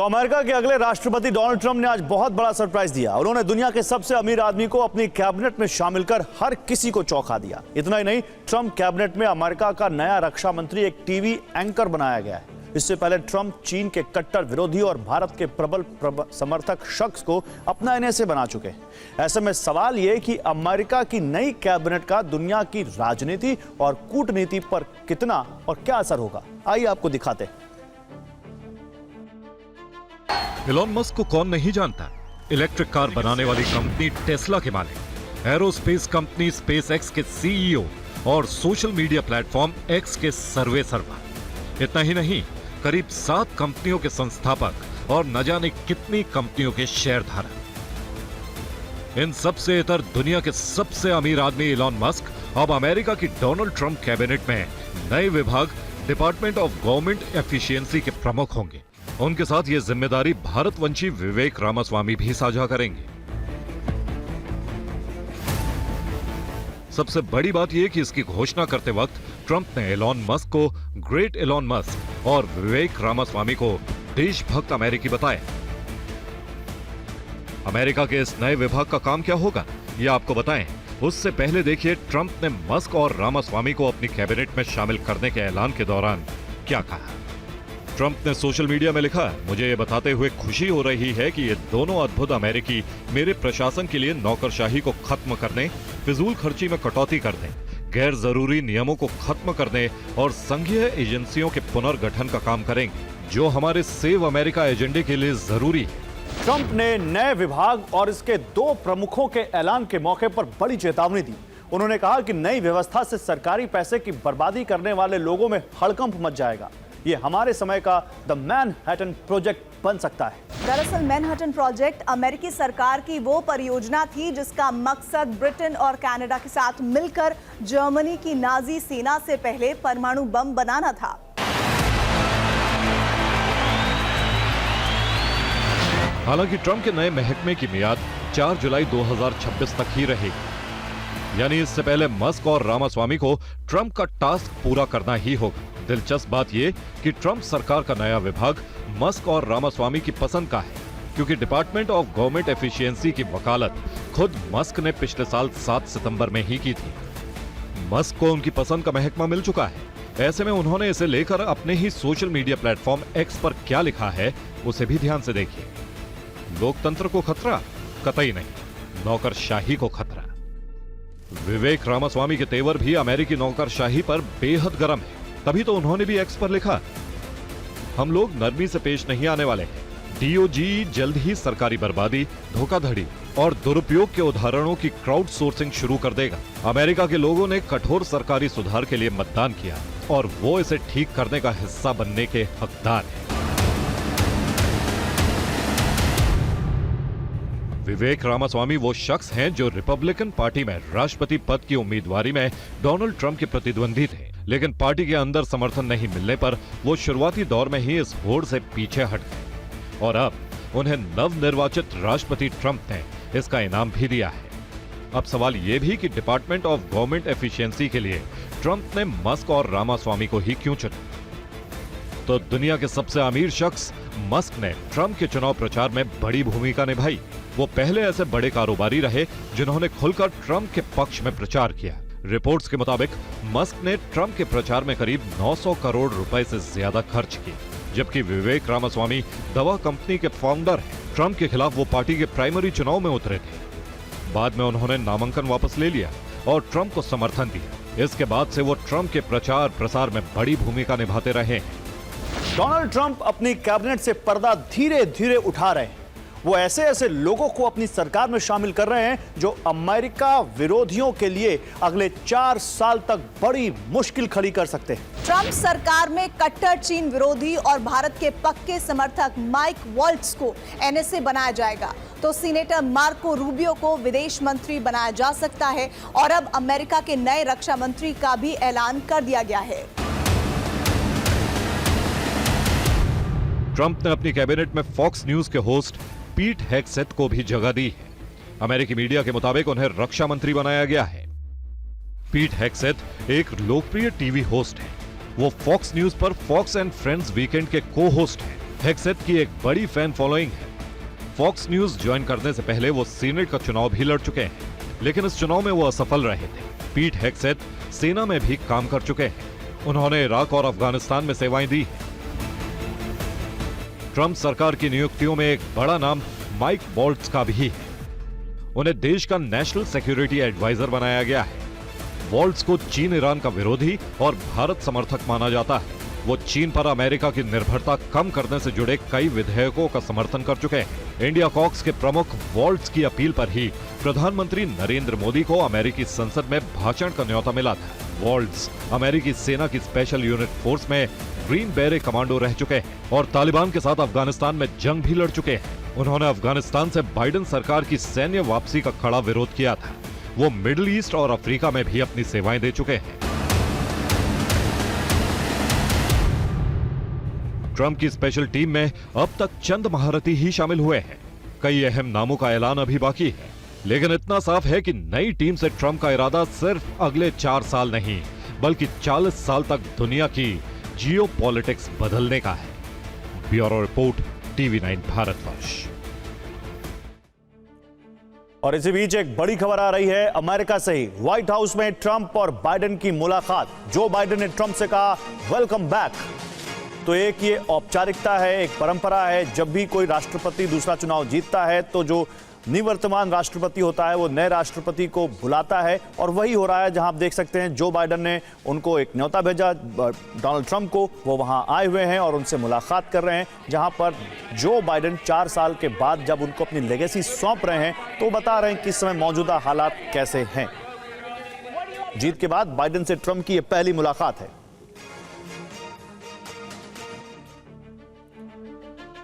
तो अमेरिका के अगले राष्ट्रपति डोनाल्ड ट्रंप ने आज बहुत बड़ा सरप्राइज दिया। उन्होंने दुनिया के सबसे अमीर आदमी को अपनी कैबिनेट में शामिल कर हर किसी को चौंका दिया। इतना ही नहीं, ट्रंप कैबिनेट में अमेरिका का नया रक्षा मंत्री एक टीवी एंकर बनाया गया है। इससे पहले ट्रंप चीन के कट्टर विरोधी और भारत के प्रबल समर्थक शख्स को अपना एनएसए बना चुके हैं। ऐसे में सवाल यह कि अमेरिका की नई कैबिनेट का दुनिया की राजनीति और कूटनीति पर कितना और क्या असर होगा, आइए आपको दिखाते हैं। एलोन मस्क को कौन नहीं जानता। इलेक्ट्रिक कार बनाने वाली कंपनी टेस्ला के मालिक, एरोस्पेस कंपनी स्पेस एक्स के सीईओ और सोशल मीडिया प्लेटफॉर्म एक्स के सर्वेसर्वा। इतना ही नहीं, करीब 7 कंपनियों के संस्थापक और न जाने कितनी कंपनियों के शेयरधारक। इन सबसे इतर दुनिया के सबसे अमीर आदमी एलोन मस्क अब अमेरिका की डोनाल्ड ट्रंप कैबिनेट में नए विभाग डिपार्टमेंट ऑफ गवर्नमेंट एफिशिएंसी के प्रमुख होंगे। उनके साथ ये जिम्मेदारी भारतवंशी विवेक रामास्वामी भी साझा करेंगे। सबसे बड़ी बात यह कि इसकी घोषणा करते वक्त ट्रंप ने एलोन मस्क को ग्रेट एलोन मस्क और विवेक रामास्वामी को देशभक्त अमेरिकी बताया। अमेरिका के इस नए विभाग का काम क्या होगा, यह आपको बताएं। उससे पहले देखिए ट्रंप ने मस्क और रामास्वामी को अपनी कैबिनेट में शामिल करने के ऐलान के दौरान क्या कहा। ट्रंप ने सोशल मीडिया में लिखा, मुझे ये बताते हुए खुशी हो रही है कि ये दोनों अद्भुत अमेरिकी मेरे प्रशासन के लिए नौकरशाही को खत्म करने, फिजूल खर्ची में कटौती करने, गैर जरूरी नियमों को खत्म करने और संघीय एजेंसियों के पुनर्गठन का काम करेंगे, जो हमारे सेव अमेरिका एजेंडे के लिए जरूरी है। ट्रंप ने नए विभाग और इसके 2 प्रमुखों के ऐलान के मौके पर बड़ी चेतावनी दी। उन्होंने कहा कि नई व्यवस्था से सरकारी पैसे की बर्बादी करने वाले लोगों में हड़कंप मच जाएगा। ये हमारे समय का द मैनहट्टन प्रोजेक्ट बन सकता है। दरअसल मैनहट्टन प्रोजेक्ट अमेरिकी सरकार की वो परियोजना थी जिसका मकसद ब्रिटेन और कनाडा के साथ मिलकर जर्मनी की नाजी सेना से पहले परमाणु बम बनाना था। हालांकि ट्रंप के नए महकमे की मियाद 4 जुलाई 2026 तक ही रहेगी, यानी इससे पहले मस्क और रामास्वामी को ट्रंप का टास्क पूरा करना ही होगा। दिलचस्प बात यह कि ट्रंप सरकार का नया विभाग मस्क और रामास्वामी की पसंद का है, क्योंकि डिपार्टमेंट ऑफ गवर्नमेंट एफिशिएंसी की वकालत खुद मस्क ने पिछले साल 7 सितंबर में ही की थी। मस्क को उनकी पसंद का महकमा मिल चुका है। ऐसे में उन्होंने इसे लेकर अपने ही सोशल मीडिया प्लेटफॉर्म एक्स पर क्या लिखा है, उसे भी ध्यान से देखिए। लोकतंत्र को खतरा? कतई नहीं, नौकरशाही को खतरा। विवेक रामास्वामी के तेवर भी अमेरिकी नौकरशाही पर बेहद गर्म है, तभी तो उन्होंने भी एक्स पर लिखा, हम लोग नरमी से पेश नहीं आने वाले हैं। डीओजी जल्द ही सरकारी बर्बादी, धोखाधड़ी और दुरुपयोग के उदाहरणों की क्राउड सोर्सिंग शुरू कर देगा। अमेरिका के लोगों ने कठोर सरकारी सुधार के लिए मतदान किया और वो इसे ठीक करने का हिस्सा बनने के हकदार हैं। विवेक रामास्वामी वो शख्स हैं जो रिपब्लिकन पार्टी में राष्ट्रपति पद की उम्मीदवारी में डोनाल्ड ट्रंप के प्रतिद्वंदी थे, लेकिन पार्टी के अंदर समर्थन नहीं मिलने पर वो शुरुआती दौर में ही इस होड़ से पीछे हट गए और अब उन्हें नवनिर्वाचित राष्ट्रपति ट्रंप ने इसका इनाम भी दिया है। अब सवाल ये भी कि डिपार्टमेंट ऑफ गवर्नमेंट एफिशिएंसी के लिए ट्रंप ने मस्क और रामास्वामी को ही क्यों चुना। तो दुनिया के सबसे अमीर शख्स मस्क ने ट्रंप के चुनाव प्रचार में बड़ी भूमिका निभाई। वो पहले ऐसे बड़े कारोबारी रहे जिन्होंने खुलकर ट्रंप के पक्ष में प्रचार किया। रिपोर्ट्स के मुताबिक मस्क ने ट्रंप के प्रचार में करीब 900 करोड़ रुपए से ज्यादा खर्च किए, जबकि विवेक रामास्वामी दवा कंपनी के फाउंडर हैं। ट्रंप के खिलाफ वो पार्टी के प्राइमरी चुनाव में उतरे थे। बाद में उन्होंने नामांकन वापस ले लिया और ट्रंप को समर्थन दिया। इसके बाद से वो ट्रंप के प्रचार प्रसार में बड़ी भूमिका निभाते रहे हैं। डोनाल्ड ट्रंप अपनी कैबिनेट से पर्दा धीरे धीरे उठा रहे हैं। वो ऐसे ऐसे लोगों को अपनी सरकार में शामिल कर रहे हैं जो अमेरिका विरोधियों के लिए अगले 4 साल तक बड़ी मुश्किल खड़ी कर सकते हैं। ट्रंप सरकार में कट्टर चीन विरोधी और भारत के पक्के समर्थक माइक वॉल्ट्ज को एनएसए बनाया जाएगा, तो सीनेटर मार्को रूबियो को विदेश मंत्री बनाया जा सकता है और अब अमेरिका के नए रक्षा मंत्री का भी ऐलान कर दिया गया है। ट्रंप ने अपनी कैबिनेट में फॉक्स न्यूज के होस्ट पीट हेग्सेथ को भी जगह दी है। अमेरिकी मीडिया के मुताबिक उन्हें रक्षा मंत्री बनाया गया है। पीट हेग्सेथ एक लोकप्रिय टीवी होस्ट हैं। वो फॉक्स न्यूज पर फॉक्स एंड फ्रेंड्स वीकेंड के को होस्ट हैं हेग्सेथ की एक बड़ी फैन फॉलोइंग है। फॉक्स न्यूज ज्वाइन करने से पहले वो सीनेट का चुनाव भी लड़ चुके हैं, लेकिन इस चुनाव में वो असफल रहे थे। पीट हेग्सेथ सेना में भी काम कर चुके हैं। उन्होंने इराक और अफगानिस्तान में सेवाएं दी। ट्रंप सरकार की नियुक्तियों में एक बड़ा नाम माइक वॉल्ट्ज का भी है। उन्हें देश का नेशनल सिक्योरिटी एडवाइजर बनाया गया है। वॉल्ट्ज को चीन ईरान का विरोधी और भारत समर्थक माना जाता है। वो चीन पर अमेरिका की निर्भरता कम करने से जुड़े कई विधेयकों का समर्थन कर चुके हैं। इंडिया कॉक्स के प्रमुख वॉल्ट्ज की अपील पर ही प्रधानमंत्री नरेंद्र मोदी को अमेरिकी संसद में भाषण का न्योता मिला था। वॉल्ट्ज अमेरिकी सेना की स्पेशल यूनिट फोर्स में ग्रीन बेरेट कमांडो रह चुके हैं और तालिबान के साथ अफगानिस्तान में जंग भी लड़ चुके हैं। उन्होंने अफगानिस्तान से बाइडेन सरकार की सैन्य वापसी का कड़ा विरोध किया था। वो मिडिल ईस्ट और अफ्रीका में भी अपनी सेवाएं दे चुके हैं। ट्रंप की स्पेशल टीम में अब तक चंद महारथी ही शामिल हुए हैं। कई अहम नामों का ऐलान अभी बाकी है, लेकिन इतना साफ है कि नई टीम से ट्रंप का इरादा सिर्फ अगले 4 साल नहीं, बल्कि 40 साल तक दुनिया की जियोपॉलिटिक्स बदलने का है। Bureau report, TV9 Bharatvarsh. और इसी बीच एक बड़ी खबर आ रही है अमेरिका से ही। व्हाइट हाउस में ट्रंप और बाइडेन की मुलाकात। जो बाइडेन ने ट्रंप से कहा वेलकम बैक। तो एक ये औपचारिकता है, एक परंपरा है। जब भी कोई राष्ट्रपति दूसरा चुनाव जीतता है तो जो निवर्तमान राष्ट्रपति होता है वो नए राष्ट्रपति को बुलाता है, और वही हो रहा है। जहां आप देख सकते हैं जो बाइडेन ने उनको एक न्योता भेजा डोनाल्ड ट्रंप को, वो वहां आए हुए हैं और उनसे मुलाकात कर रहे हैं। जहां पर जो बाइडेन 4 साल के बाद जब उनको अपनी लेगेसी सौंप रहे हैं तो बता रहे हैं कि इस समय मौजूदा हालात कैसे हैं। जीत के बाद बाइडेन से ट्रंप की यह पहली मुलाकात है।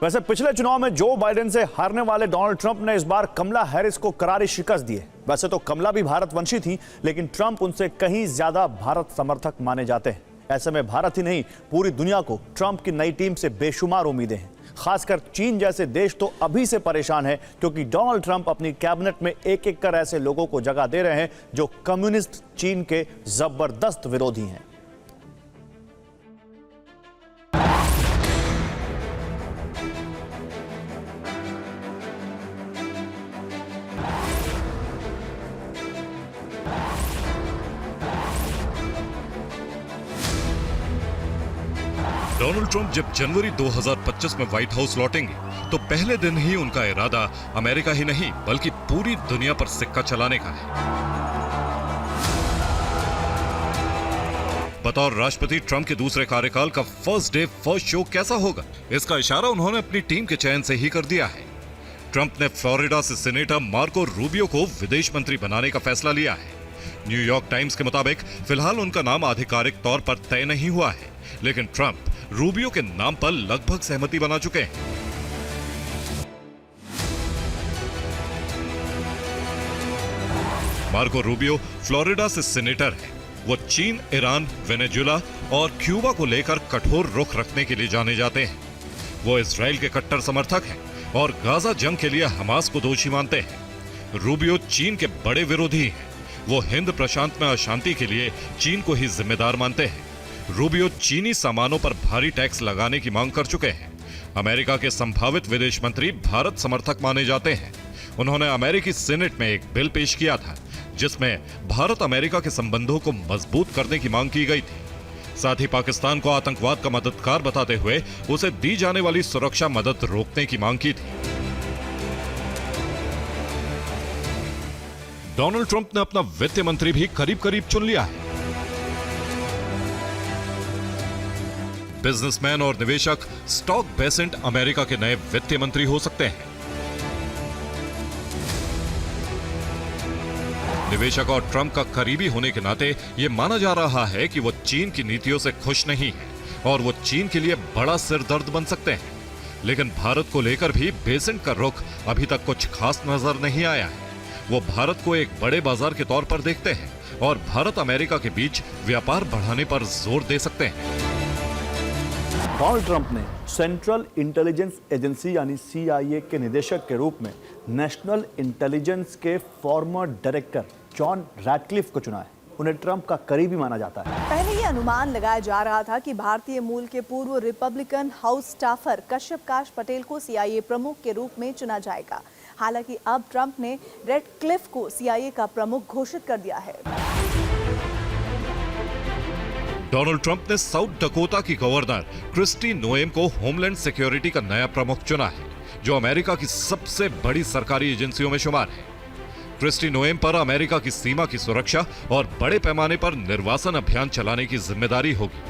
वैसे पिछले चुनाव में जो बाइडेन से हारने वाले डोनाल्ड ट्रंप ने इस बार कमला हैरिस को करारी शिकस्त दी है। वैसे तो कमला भी भारतवंशी थी, लेकिन ट्रंप उनसे कहीं ज्यादा भारत समर्थक माने जाते हैं। ऐसे में भारत ही नहीं, पूरी दुनिया को ट्रंप की नई टीम से बेशुमार उम्मीदें हैं। खासकर चीन जैसे देश तो अभी से परेशान है, क्योंकि डोनाल्ड ट्रंप अपनी कैबिनेट में एक एक कर ऐसे लोगों को जगह दे रहे हैं जो कम्युनिस्ट चीन के जबरदस्त विरोधी हैं। डोनाल्ड ट्रंप जब जनवरी 2025 में व्हाइट हाउस लौटेंगे तो पहले दिन ही उनका इरादा अमेरिका ही नहीं बल्कि पूरी दुनिया पर सिक्का चलाने का है। बतौर राष्ट्रपति ट्रंप के दूसरे कार्यकाल का फर्स्ट डे फर्स्ट शो कैसा होगा, इसका इशारा उन्होंने अपनी टीम के चयन से ही कर दिया है। ट्रंप ने फ्लोरिडा से सीनेटर मार्को रूबियो को विदेश मंत्री बनाने का फैसला लिया है। न्यूयॉर्क टाइम्स के मुताबिक फिलहाल उनका नाम आधिकारिक तौर पर तय नहीं हुआ है, लेकिन ट्रंप रूबियो के नाम पर लगभग सहमति बना चुके हैं। मार्को रूबियो फ्लोरिडा से सीनेटर है। वो चीन, ईरान, वेनेजुएला और क्यूबा को लेकर कठोर रुख रखने के लिए जाने जाते हैं। वो इजराइल के कट्टर समर्थक हैं और गाजा जंग के लिए हमास को दोषी मानते हैं। रूबियो चीन के बड़े विरोधी हैं। वो हिंद प्रशांत में अशांति के लिए चीन को ही जिम्मेदार मानते हैं। रूबियो चीनी सामानों पर भारी टैक्स लगाने की मांग कर चुके हैं। अमेरिका के संभावित विदेश मंत्री भारत समर्थक माने जाते हैं। उन्होंने अमेरिकी सीनेट में एक बिल पेश किया था जिसमें भारत अमेरिका के संबंधों को मजबूत करने की मांग की गई थी। साथ ही पाकिस्तान को आतंकवाद का मददगार बताते हुए उसे दी जाने वाली सुरक्षा मदद रोकने की मांग की थी। डोनाल्ड ट्रंप ने अपना वित्त मंत्री भी करीब करीब चुन लिया है। बिजनेसमैन और निवेशक स्टॉक बेसेंट अमेरिका के नए वित्त मंत्री हो सकते हैं। निवेशक और ट्रंप का करीबी होने के नाते यह माना जा रहा है कि वो चीन की नीतियों से खुश नहीं है और वो चीन के लिए बड़ा सिरदर्द बन सकते हैं। लेकिन भारत को लेकर भी बेसेंट का रुख अभी तक कुछ खास नजर नहीं आया है। वो भारत को एक बड़े बाजार के तौर पर देखते हैं और भारत अमेरिका के बीच व्यापार बढ़ाने पर जोर दे सकते हैं। डोनाल्ड ट्रंप ने सेंट्रल इंटेलिजेंस एजेंसी यानी CIA के निदेशक के रूप में नेशनल इंटेलिजेंस के फॉर्मर डायरेक्टर जॉन रैटक्लिफ को चुना है। उन्हें ट्रंप का करीबी माना जाता है। पहले ये अनुमान लगाया जा रहा था कि भारतीय मूल के पूर्व रिपब्लिकन हाउस स्टाफर कश्यप काश पटेल को CIA प्रमुख के रूप में चुना जाएगा। हालांकि अब ट्रंप ने रेडक्लिफ को CIA का प्रमुख घोषित कर दिया है। डोनाल्ड ट्रंप ने साउथ डकोटा की गवर्नर क्रिस्टी नोएम को होमलैंड सिक्योरिटी का नया प्रमुख चुना है, जो अमेरिका की सबसे बड़ी सरकारी एजेंसियों में शुमार है। क्रिस्टी नोएम पर अमेरिका की सीमा की सुरक्षा और बड़े पैमाने पर निर्वासन अभियान चलाने की जिम्मेदारी होगी।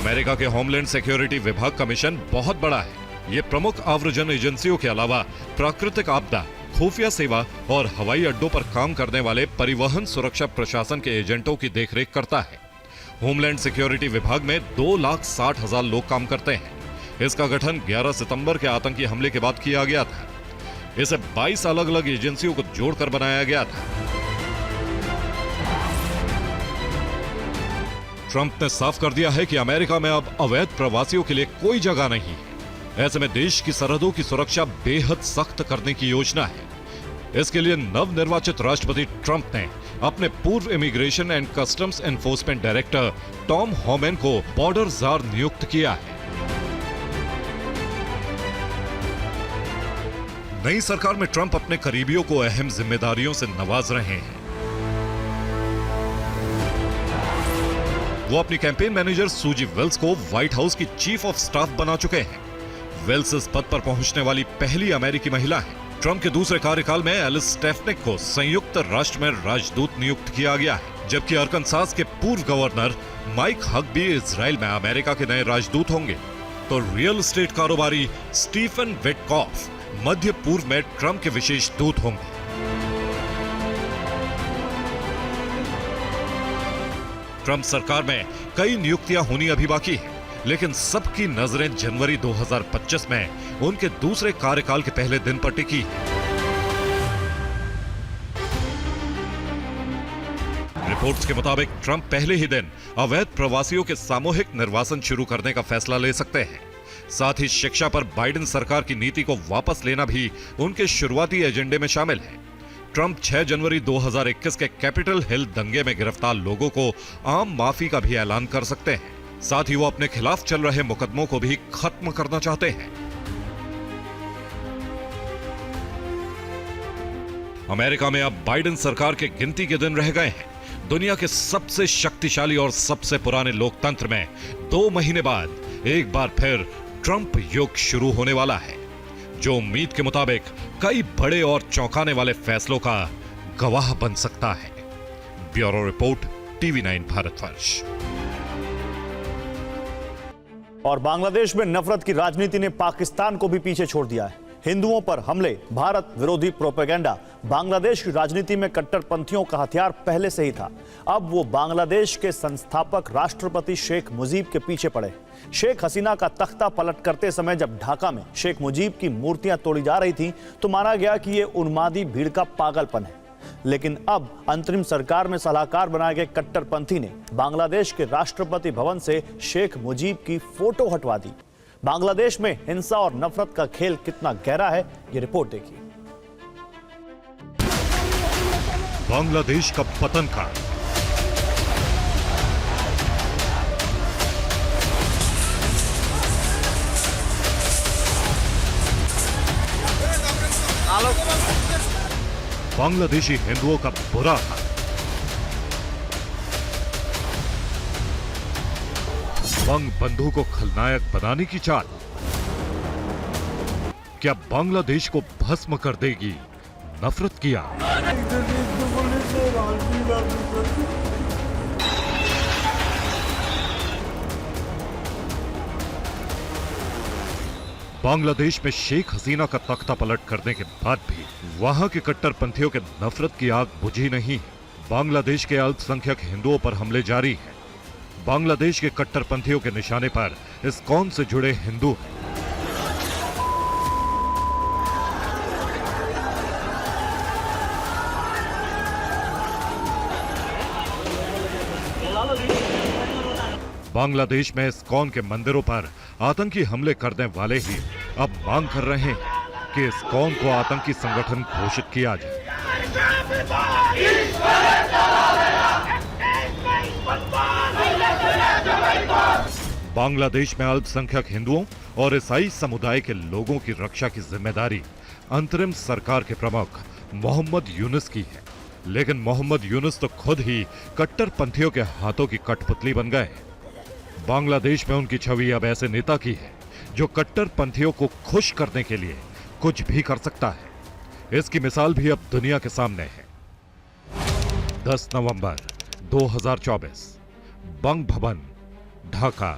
अमेरिका के होमलैंड सिक्योरिटी विभाग का मिशन बहुत बड़ा है। ये प्रमुख आव्रजन एजेंसियों के अलावा प्राकृतिक आपदा, खुफिया सेवा और हवाई अड्डों पर काम करने वाले परिवहन सुरक्षा प्रशासन के एजेंटों की देखरेख करता है। होमलैंड सिक्योरिटी विभाग में 2,60,000 लोग काम करते हैं। इसका गठन 11 सितंबर के आतंकी हमले के बाद किया गया था। इसे 22 अलग अलग एजेंसियों को जोड़कर बनाया गया था। ट्रंप ने साफ कर दिया है कि अमेरिका में अब अवैध प्रवासियों के लिए कोई जगह नहीं है। ऐसे में देश की सरहदों की सुरक्षा बेहद सख्त करने की योजना है। इसके लिए नवनिर्वाचित राष्ट्रपति ट्रंप ने अपने पूर्व immigration and customs enforcement director Tom Homan को बॉर्डर जार नियुक्त किया है। नई सरकार में ट्रंप अपने करीबियों को अहम जिम्मेदारियों से नवाज रहे हैं। वो अपनी कैंपेन मैनेजर सूजी वेल्स को व्हाइट हाउस की चीफ ऑफ स्टाफ बना चुके हैं। वेल्स इस पद पर पहुंचने वाली पहली अमेरिकी महिला है। ट्रंप के दूसरे कार्यकाल में एलिस स्टेफनिक को संयुक्त राष्ट्र में राजदूत नियुक्त किया गया है, जबकि अरकानसास के पूर्व गवर्नर माइक हगबी इजराइल में अमेरिका के नए राजदूत होंगे। तो रियल एस्टेट कारोबारी स्टीफन विटकॉफ मध्य पूर्व में ट्रंप के विशेष दूत होंगे। ट्रंप सरकार में कई नियुक्तियां होनी अभी बाकी है, लेकिन सबकी नजरें जनवरी 2025 में उनके दूसरे कार्यकाल के पहले दिन पर टिकी है। रिपोर्ट्स के मुताबिक ट्रंप पहले ही दिन अवैध प्रवासियों के सामूहिक निर्वासन शुरू करने का फैसला ले सकते हैं। साथ ही शिक्षा पर बाइडेन सरकार की नीति को वापस लेना भी उनके शुरुआती एजेंडे में शामिल है। ट्रंप 6 जनवरी 2021 के कैपिटल हिल दंगे में गिरफ्तार लोगों को आम माफी का भी ऐलान कर सकते हैं। साथ ही वो अपने खिलाफ चल रहे मुकदमों को भी खत्म करना चाहते हैं। अमेरिका में अब बाइडेन सरकार के गिनती के दिन रह गए हैं। दुनिया के सबसे शक्तिशाली और सबसे पुराने लोकतंत्र में 2 महीने बाद एक बार फिर ट्रंप युग शुरू होने वाला है, जो उम्मीद के मुताबिक कई बड़े और चौंकाने वाले फैसलों का गवाह बन सकता है। Bureau report, TV9 Bharatvarsh. और बांग्लादेश में नफरत की राजनीति ने पाकिस्तान को भी पीछे छोड़ दिया है। हिंदुओं पर हमले, भारत विरोधी प्रोपेगेंडा बांग्लादेश की राजनीति में कट्टरपंथियों का हथियार पहले से ही था। अब वो बांग्लादेश के संस्थापक राष्ट्रपति शेख मुजीब के पीछे पड़े। शेख हसीना का तख्ता पलट करते समय जब ढाका में शेख मुजीब की मूर्तियां तोड़ी जा रही थी तो माना गया कि ये उन्मादी भीड़ का पागलपन है। लेकिन अब अंतरिम सरकार में सलाहकार बनाए गए कट्टरपंथी ने बांग्लादेश के राष्ट्रपति भवन से शेख मुजीब की फोटो हटवा दी। बांग्लादेश में हिंसा और नफरत का खेल कितना गहरा है, ये रिपोर्ट देखिए। बांग्लादेश का पतन का बांग्लादेशी हिंदुओं का बुरा हाल। बंग बंधु को खलनायक बनाने की चाल क्या बांग्लादेश को भस्म कर देगी नफरत की आग? बांग्लादेश में शेख हसीना का तख्ता पलट करने के बाद भी वहां के कट्टरपंथियों के नफरत की आग बुझी नहीं है। बांग्लादेश के अल्पसंख्यक हिंदुओं पर हमले जारी हैं। बांग्लादेश के कट्टरपंथियों के निशाने पर इस्कॉन से जुड़े हिंदू हैं। बांग्लादेश में इस्कॉन के मंदिरों पर आतंकी हमले करने वाले ही अब मांग कर रहे हैं कि इस्कॉन को आतंकी संगठन घोषित किया जाए। बांग्लादेश में अल्पसंख्यक हिंदुओं और ईसाई समुदाय के लोगों की रक्षा की जिम्मेदारी अंतरिम सरकार के प्रमुख मोहम्मद यूनुस की है। लेकिन मोहम्मद यूनुस तो खुद ही कट्टरपंथियों के हाथों की कठपुतली बन गए। बांग्लादेश में उनकी छवि अब ऐसे नेता की है जो कट्टरपंथियों को खुश करने के लिए कुछ भी कर सकता है। इसकी मिसाल भी अब दुनिया के सामने है। 10 नवंबर 2024 बंग भवन, ढाका,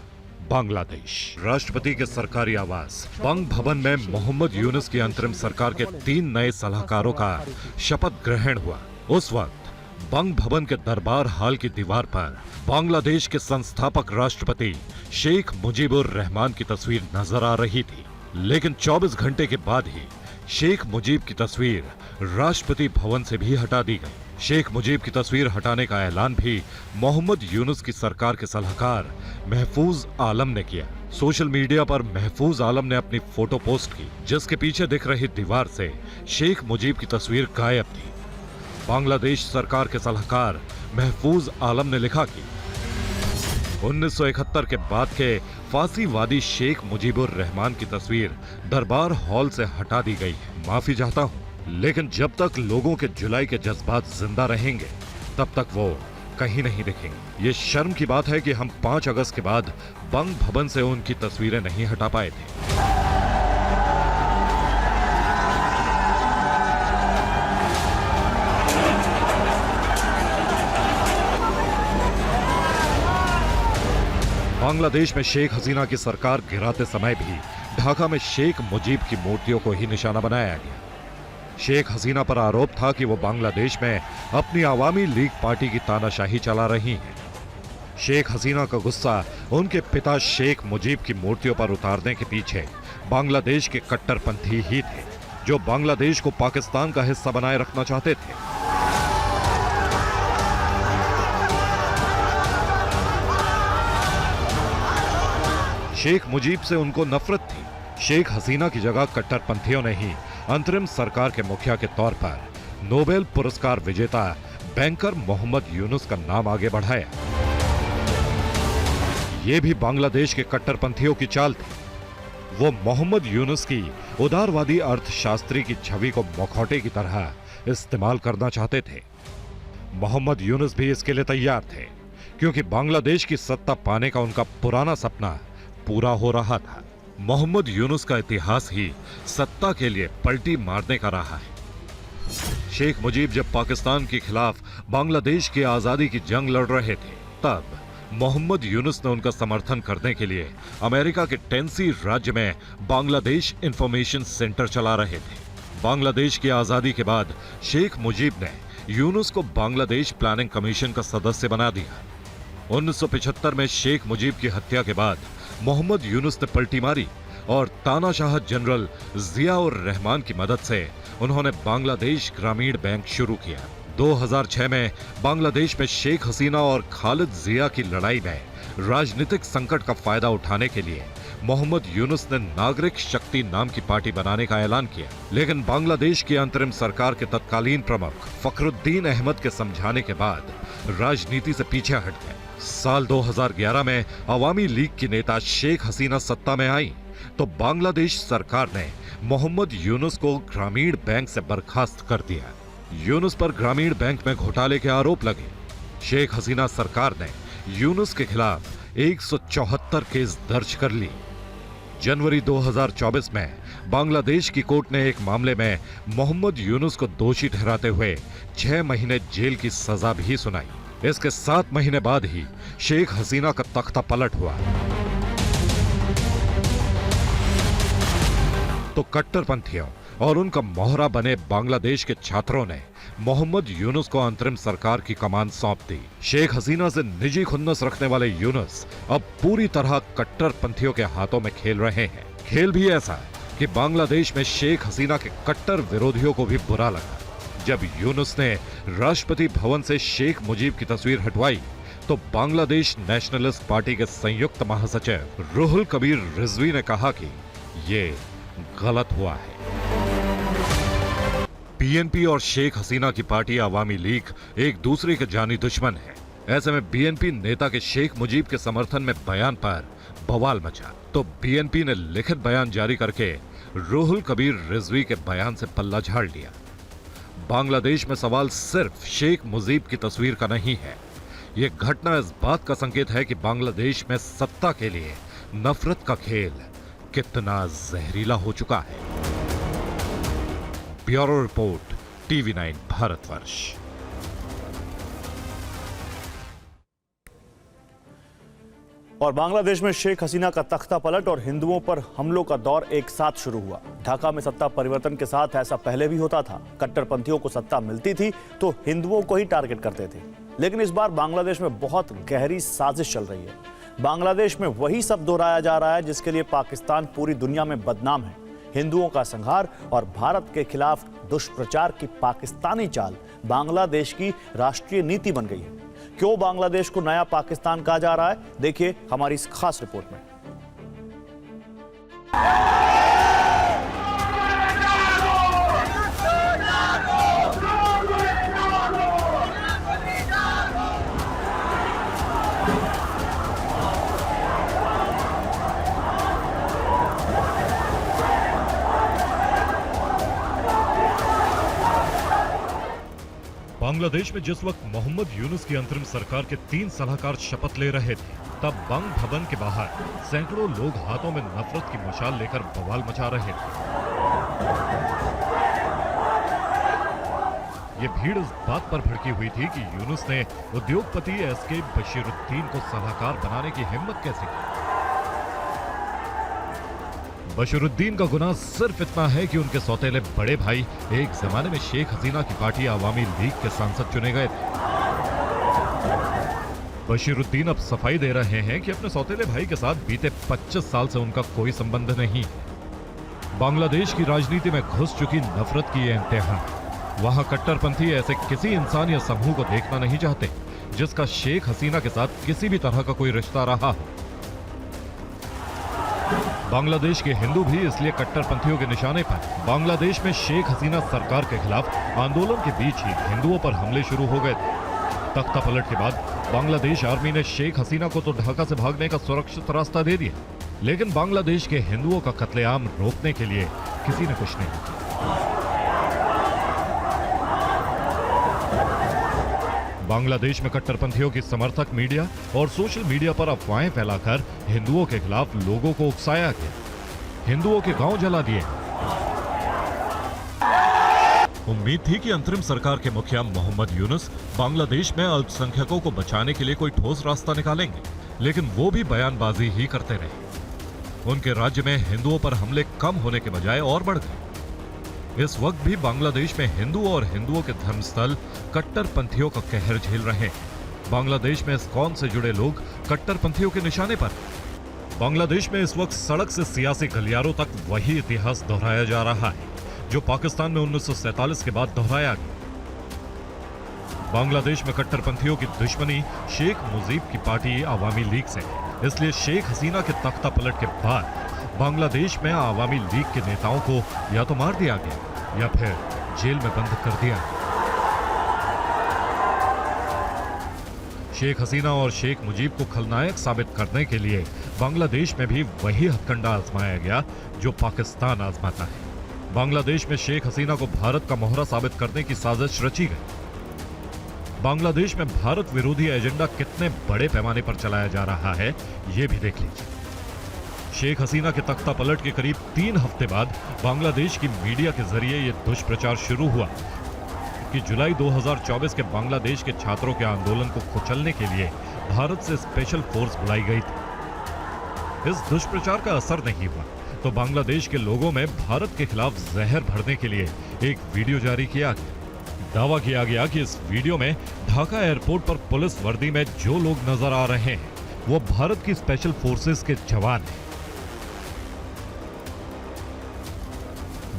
बांग्लादेश। राष्ट्रपति के सरकारी आवास बंग भवन में मोहम्मद यूनुस की अंतरिम सरकार के 3 नए सलाहकारों का शपथ ग्रहण हुआ। उस वक्त बंग भवन के दरबार हाल की दीवार पर बांग्लादेश के संस्थापक राष्ट्रपति शेख मुजीबुर रहमान की तस्वीर नजर आ रही थी। लेकिन 24 घंटे के बाद ही शेख मुजीब की तस्वीर राष्ट्रपति भवन से भी हटा दी गई। शेख मुजीब की तस्वीर हटाने का ऐलान भी मोहम्मद यूनुस की सरकार के सलाहकार महफूज आलम ने किया। सोशल मीडिया पर महफूज आलम ने अपनी फोटो पोस्ट की, जिसके पीछे दिख रही दीवार से शेख मुजीब की तस्वीर गायब थी। बांग्लादेश सरकार के सलाहकार महफूज आलम ने लिखा कि 1971 के बाद के फांसीवादी शेख मुजीबुर रहमान की तस्वीर दरबार हॉल से हटा दी गई है। माफी चाहता हूँ, लेकिन जब तक लोगों के जुलाई के जज्बात जिंदा रहेंगे तब तक वो कहीं नहीं दिखेंगे। ये शर्म की बात है कि हम 5 अगस्त के बाद बंग भवन से उनकी तस्वीरें नहीं हटा पाए थे। बांग्लादेश में शेख हसीना की सरकार गिराते समय भी ढाका में शेख मुजीब की मूर्तियों को ही निशाना बनाया गया। शेख हसीना पर आरोप था कि वो बांग्लादेश में अपनी आवामी लीग पार्टी की तानाशाही चला रही हैं। शेख हसीना का गुस्सा उनके पिता शेख मुजीब की मूर्तियों पर उतारने के पीछे बांग्लादेश के कट्टरपंथी ही थे, जो बांग्लादेश को पाकिस्तान का हिस्सा बनाए रखना चाहते थे। शेख मुजीब से उनको नफरत थी। शेख हसीना की जगह कट्टरपंथियों ने ही अंतरिम सरकार के मुखिया के तौर पर नोबेल पुरस्कार विजेता बैंकर मोहम्मद यूनुस का नाम आगे बढ़ाया। ये भी बांग्लादेश के कट्टरपंथियों की चाल थी। वो मोहम्मद यूनुस की उदारवादी अर्थशास्त्री की छवि को मुखौटे की तरह इस्तेमाल करना चाहते थे। मोहम्मद यूनुस भी इसके लिए तैयार थे, क्योंकि बांग्लादेश की सत्ता पाने का उनका पुराना सपना पूरा हो रहा था। मोहम्मद यूनुस का इतिहास ही सत्ता के लिए पलटी मारने का रहा है। शेख मुजीब जब पाकिस्तान के खिलाफ बांग्लादेश की आजादी की जंग लड़ रहे थे, तब मोहम्मद यूनुस ने उनका समर्थन करने के लिए अमेरिका के टेनेसी राज्य में बांग्लादेश इंफॉर्मेशन सेंटर चला रहे थे। बांग्लादेश की आजादी के बाद शेख मुजीब ने यूनुस को बांग्लादेश प्लानिंग कमीशन का सदस्य बना दिया। 1975 में शेख मुजीब की हत्या के बाद मोहम्मद यूनुस ने पलटी मारी और तानाशाह जनरल जिया उर रहमान की मदद से उन्होंने बांग्लादेश ग्रामीण बैंक शुरू किया। 2006 में बांग्लादेश में शेख हसीना और खालिद जिया की लड़ाई में राजनीतिक संकट का फायदा उठाने के लिए मोहम्मद यूनुस ने नागरिक शक्ति नाम की पार्टी बनाने का ऐलान किया। लेकिन बांग्लादेश की अंतरिम सरकार के तत्कालीन प्रमुख फखरुद्दीन अहमद के समझाने के बाद राजनीति से पीछे हट गए। साल 2011 में अवामी लीग की नेता शेख हसीना सत्ता में आई तो बांग्लादेश सरकार ने मोहम्मद यूनुस को ग्रामीण बैंक से बर्खास्त कर दिया। यूनुस पर ग्रामीण बैंक में घोटाले के आरोप लगे। शेख हसीना सरकार ने यूनुस के खिलाफ 174 केस दर्ज कर ली। जनवरी 2024 में बांग्लादेश की कोर्ट ने एक मामले में मोहम्मद यूनुस को दोषी ठहराते हुए 6 महीने जेल की सजा भी सुनाई। इसके 7 महीने बाद ही शेख हसीना का तख्ता पलट हुआ तो कट्टरपंथियों और उनका मोहरा बने बांग्लादेश के छात्रों ने मोहम्मद यूनुस को अंतरिम सरकार की कमान सौंप दी। शेख हसीना से निजी खुन्नस रखने वाले यूनुस अब पूरी तरह कट्टरपंथियों के हाथों में खेल रहे हैं। खेल भी ऐसा कि बांग्लादेश में शेख हसीना के कट्टर विरोधियों को भी बुरा लगा। जब यूनुस ने राष्ट्रपति भवन से शेख मुजीब की तस्वीर हटवाई तो बांग्लादेश नेशनलिस्ट पार्टी के संयुक्त महासचिव रुहुल कबीर रिजवी ने कहा कि ये गलत हुआ है। बीएनपी और शेख हसीना की पार्टी अवामी लीग एक दूसरे के जानी दुश्मन है। ऐसे में बीएनपी नेता के शेख मुजीब के समर्थन में बयान पर बवाल मचा, तो बीएनपी ने लिखित बयान जारी करके रूहुल कबीर रिजवी के बयान से पल्ला झाड़ लिया। बांग्लादेश में सवाल सिर्फ शेख मुजीब की तस्वीर का नहीं है, ये घटना इस बात का संकेत है कि बांग्लादेश में सत्ता के लिए नफरत का खेल कितना जहरीला हो चुका है। Bureau report, TV9 Bharatvarsh. और बांग्लादेश में शेख हसीना का तख्ता पलट और हिंदुओं पर हमलों का दौर एक साथ शुरू हुआ। ढाका में सत्ता परिवर्तन के साथ ऐसा पहले भी होता था। कट्टरपंथियों को सत्ता मिलती थी तो हिंदुओं को ही टारगेट करते थे, लेकिन इस बार बांग्लादेश में बहुत गहरी साजिश चल रही है। बांग्लादेश में वही सब दोहराया जा रहा है जिसके लिए पाकिस्तान पूरी दुनिया में बदनाम है। हिंदुओं का संहार और भारत के खिलाफ दुष्प्रचार की पाकिस्तानी चाल बांग्लादेश की राष्ट्रीय नीति बन गई है। क्यों बांग्लादेश को नया पाकिस्तान कहा जा रहा है, देखिए हमारी इस खास रिपोर्ट में। बांग्लादेश में जिस वक्त मोहम्मद यूनुस की अंतरिम सरकार के 3 सलाहकार शपथ ले रहे थे, तब बंग भवन के बाहर सैकड़ों लोग हाथों में नफरत की मशाल लेकर बवाल मचा रहे थे। ये भीड़ इस बात पर भड़की हुई थी कि यूनुस ने उद्योगपति एसके बशीरुद्दीन को सलाहकार बनाने की हिम्मत कैसे की। बशीरुद्दीन का गुनाह सिर्फ इतना है कि उनके सौतेले बड़े भाई एक जमाने में शेख हसीना की पार्टी अवामी लीग के सांसद चुने गए थे। बशीरुद्दीन अब सफाई दे रहे हैं कि अपने सौतेले भाई के साथ बीते 25 साल से उनका कोई संबंध नहीं। बांग्लादेश की राजनीति में घुस चुकी नफरत की ये इंतहा। वहां कट्टरपंथी ऐसे किसी इंसान या समूह को देखना नहीं चाहते जिसका शेख हसीना के साथ किसी भी तरह का कोई रिश्ता रहा हो। बांग्लादेश के हिंदू भी इसलिए कट्टरपंथियों के निशाने पर बांग्लादेश में शेख हसीना सरकार के खिलाफ आंदोलन के बीच ही हिंदुओं पर हमले शुरू हो गए थे। तख्ता पलट के बाद बांग्लादेश आर्मी ने शेख हसीना को तो ढाका से भागने का सुरक्षित रास्ता दे दिया, लेकिन बांग्लादेश के हिंदुओं का कत्लेआम रोकने के लिए किसी ने कुछ नहीं किया। बांग्लादेश में कट्टरपंथियों की समर्थक मीडिया और सोशल मीडिया पर अफवाहें फैलाकर हिंदुओं के खिलाफ लोगों को उकसाया गया। हिंदुओं के गांव जला दिए। उम्मीद थी कि अंतरिम सरकार के मुखिया मोहम्मद यूनुस बांग्लादेश में अल्पसंख्यकों को बचाने के लिए कोई ठोस रास्ता निकालेंगे, लेकिन वो भी बयानबाजी ही करते रहे। उनके राज्य में हिंदुओं पर हमले कम होने के बजाय और बढ़ गए। इस वक्त भी बांग्लादेश में हिंदू और हिंदुओं के धर्मस्थल कट्टरपंथियों का कहर झेल रहे हैं। बांग्लादेश में इस्कॉन से जुड़े लोग कट्टरपंथियों के निशाने पर। बांग्लादेश में इस वक्त सड़क से सियासी गलियारों तक वही इतिहास दोहराया जा रहा है जो पाकिस्तान में 1947 के बाद दोहराया गया। बांग्लादेश में कट्टरपंथियों की दुश्मनी शेख मुजीब की पार्टी अवामी लीग से है। इसलिए शेख हसीना के तख्ता पलट के बाद बांग्लादेश में अवामी लीग के नेताओं को या तो मार दिया गया या फिर जेल में बंद कर दिया। शेख हसीना और शेख मुजीब को खलनायक साबित करने के लिए बांग्लादेश में भी वही हथकंडा आजमाया गया जो पाकिस्तान आजमाता है। बांग्लादेश में शेख हसीना को भारत का मोहरा साबित करने की साजिश रची गई। बांग्लादेश में भारत विरोधी एजेंडा कितने बड़े पैमाने पर चलाया जा रहा है, यह भी देख लीजिए। शेख हसीना के तख्ता पलट के करीब 3 हफ्ते बाद बांग्लादेश की मीडिया के जरिए यह दुष्प्रचार शुरू हुआ कि जुलाई 2024 के बांग्लादेश के छात्रों के आंदोलन को कुचलने के लिए भारत से स्पेशल फोर्स बुलाई गई थी। इस दुष्प्रचार का असर नहीं हुआ तो बांग्लादेश के लोगों में भारत के खिलाफ जहर भरने के लिए एक वीडियो जारी किया गया। दावा किया गया कि इस वीडियो में ढाका एयरपोर्ट पर पुलिस वर्दी में जो लोग नजर आ रहे हैं वो भारत की स्पेशल फोर्सेस के जवान हैं।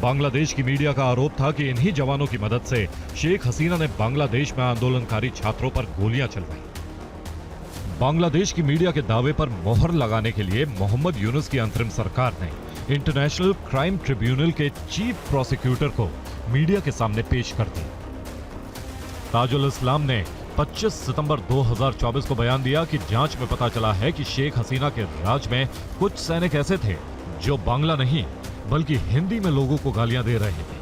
बांग्लादेश की मीडिया का आरोप था कि इन्हीं जवानों की मदद से शेख हसीना ने बांग्लादेश में आंदोलनकारी छात्रों पर गोलियां चलवाई। बांग्लादेश की मीडिया के दावे पर मोहर लगाने के लिए मोहम्मद यूनुस की अंतरिम सरकार ने इंटरनेशनल क्राइम ट्रिब्यूनल के चीफ प्रोसिक्यूटर को मीडिया के सामने पेश कर दी। ताजुल इस्लाम ने 25 सितंबर 2024 को बयान दिया कि जांच में पता चला है कि शेख हसीना के राज में कुछ सैनिक ऐसे थे जो बांग्ला नहीं बल्कि हिंदी में लोगों को गालियां दे रहे थे।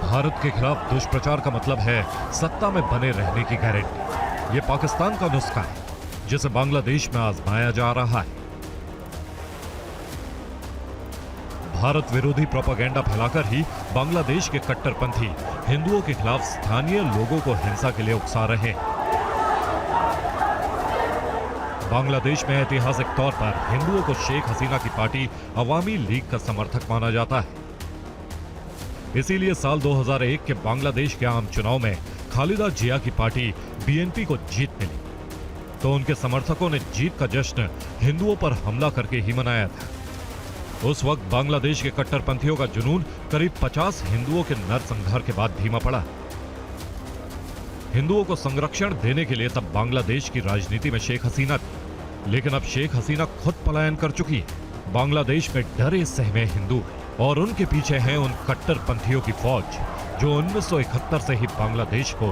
भारत के खिलाफ दुष्प्रचार का मतलब है सत्ता में बने रहने की गारंटी। ये पाकिस्तान का नुस्खा है जिसे बांग्लादेश में आजमाया जा रहा है। भारत विरोधी प्रोपेगेंडा फैलाकर ही बांग्लादेश के कट्टरपंथी हिंदुओं के खिलाफ स्थानीय लोगों को हिंसा के लिए उकसा रहे हैं। बांग्लादेश में ऐतिहासिक तौर पर हिंदुओं को शेख हसीना की पार्टी अवामी लीग का समर्थक माना जाता है। इसीलिए साल 2001 के बांग्लादेश के आम चुनाव में खालिदा जिया की पार्टी बीएनपी को जीत मिली तो उनके समर्थकों ने जीत का जश्न हिंदुओं पर हमला करके ही मनाया था। उस वक्त बांग्लादेश के कट्टरपंथियों का जुनून करीब 50 हिंदुओं के नरसंहार के बाद धीमा पड़ा। हिंदुओं को संरक्षण देने के लिए तब बांग्लादेश की राजनीति में शेख हसीना थी, लेकिन अब शेख हसीना खुद पलायन कर चुकी है। बांग्लादेश में डरे सहमे हिंदू और उनके पीछे हैं उन कट्टरपंथियों की फौज जो 1971 से ही बांग्लादेश को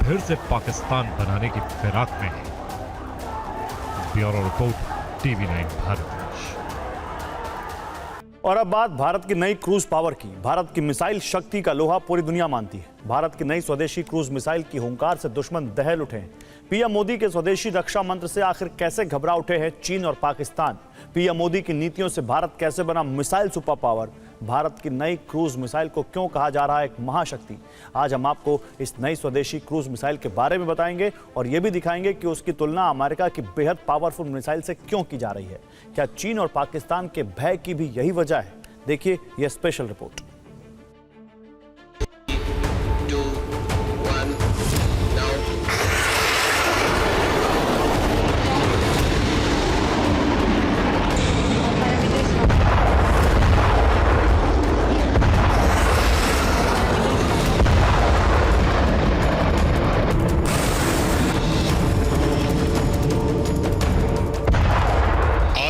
फिर से पाकिस्तान बनाने की फिराक में है। Bureau report, TV9 Bharat. और अब बात भारत की नई क्रूज पावर की। भारत की मिसाइल शक्ति का लोहा पूरी दुनिया मानती है। भारत की नई स्वदेशी क्रूज मिसाइल की हुंकार से दुश्मन दहल उठे हैं। पीएम मोदी के स्वदेशी रक्षा मंत्र से आखिर कैसे घबरा उठे हैं चीन और पाकिस्तान? पीएम मोदी की नीतियों से भारत कैसे बना मिसाइल सुपर पावर? भारत की नई क्रूज मिसाइल को क्यों कहा जा रहा है एक महाशक्ति? आज हम आपको इस नई स्वदेशी क्रूज मिसाइल के बारे में बताएंगे और यह भी दिखाएंगे कि उसकी तुलना अमेरिका की बेहद पावरफुल मिसाइल से क्यों की जा रही है। क्या चीन और पाकिस्तान के भय की भी यही वजह है? देखिए यह स्पेशल रिपोर्ट।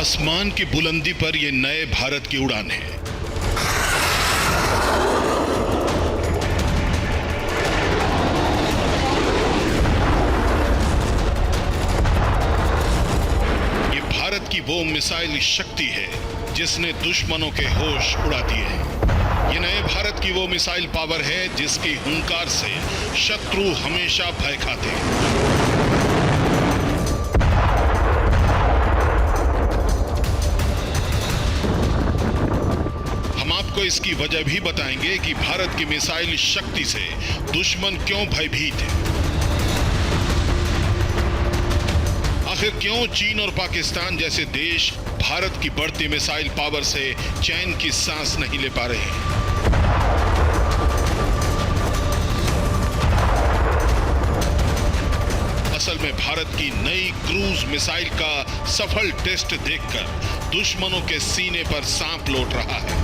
आसमान की बुलंदी पर ये नए भारत की उड़ान है। ये भारत की वो मिसाइल शक्ति है जिसने दुश्मनों के होश उड़ा दिए हैं। ये नए भारत की वो मिसाइल पावर है जिसकी हुंकार से शत्रु हमेशा भय खाते हैं। आपको इसकी वजह भी बताएंगे कि भारत की मिसाइल शक्ति से दुश्मन क्यों भयभीत है। आखिर क्यों चीन और पाकिस्तान जैसे देश भारत की बढ़ती मिसाइल पावर से चैन की सांस नहीं ले पा रहे हैं। असल में भारत की नई क्रूज मिसाइल का सफल टेस्ट देखकर दुश्मनों के सीने पर सांप लौट रहा है।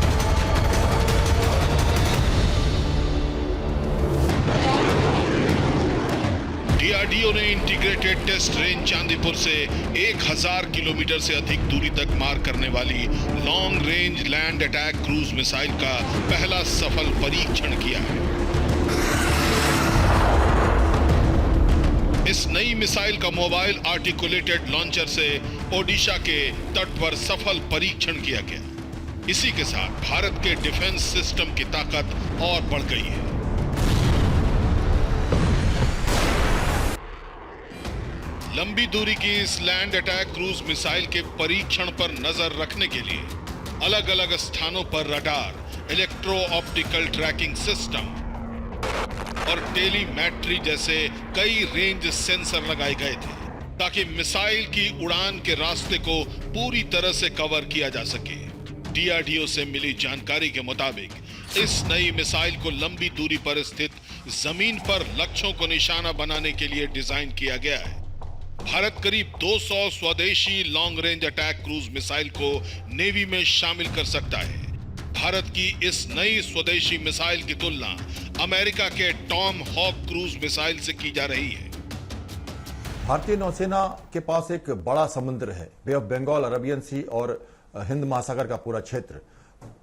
डीआरडीओ ने इंटीग्रेटेड टेस्ट रेंज चांदीपुर से 1000 किलोमीटर से अधिक दूरी तक मार करने वाली long range land attack cruise missile का पहला सफल परीक्षण किया है। इस नई मिसाइल का मोबाइल आर्टिकुलेटेड लॉन्चर से ओडिशा के तट पर सफल परीक्षण किया गया। इसी के साथ भारत के डिफेंस सिस्टम की ताकत और बढ़ गई है। लंबी दूरी की इस लैंड अटैक क्रूज मिसाइल के परीक्षण पर नजर रखने के लिए अलग अलग स्थानों पर radar, electro optical tracking system और टेलीमेट्री जैसे कई रेंज सेंसर लगाए गए थे ताकि मिसाइल की उड़ान के रास्ते को पूरी तरह से कवर किया जा सके। डीआरडीओ से मिली जानकारी के मुताबिक इस नई मिसाइल को लंबी दूरी पर स्थित जमीन पर लक्ष्यों को निशाना बनाने के लिए डिजाइन किया गया है। भारत करीब 200 स्वदेशी long range attack cruise missile को नेवी में शामिल कर सकता है। भारत की इस नई स्वदेशी मिसाइल की तुलना अमेरिका के टॉम हॉक क्रूज मिसाइल से की जा रही है। भारतीय नौसेना के पास एक बड़ा समुद्र है, बे ऑफ बंगाल, अरबियन सी और हिंद महासागर का पूरा क्षेत्र।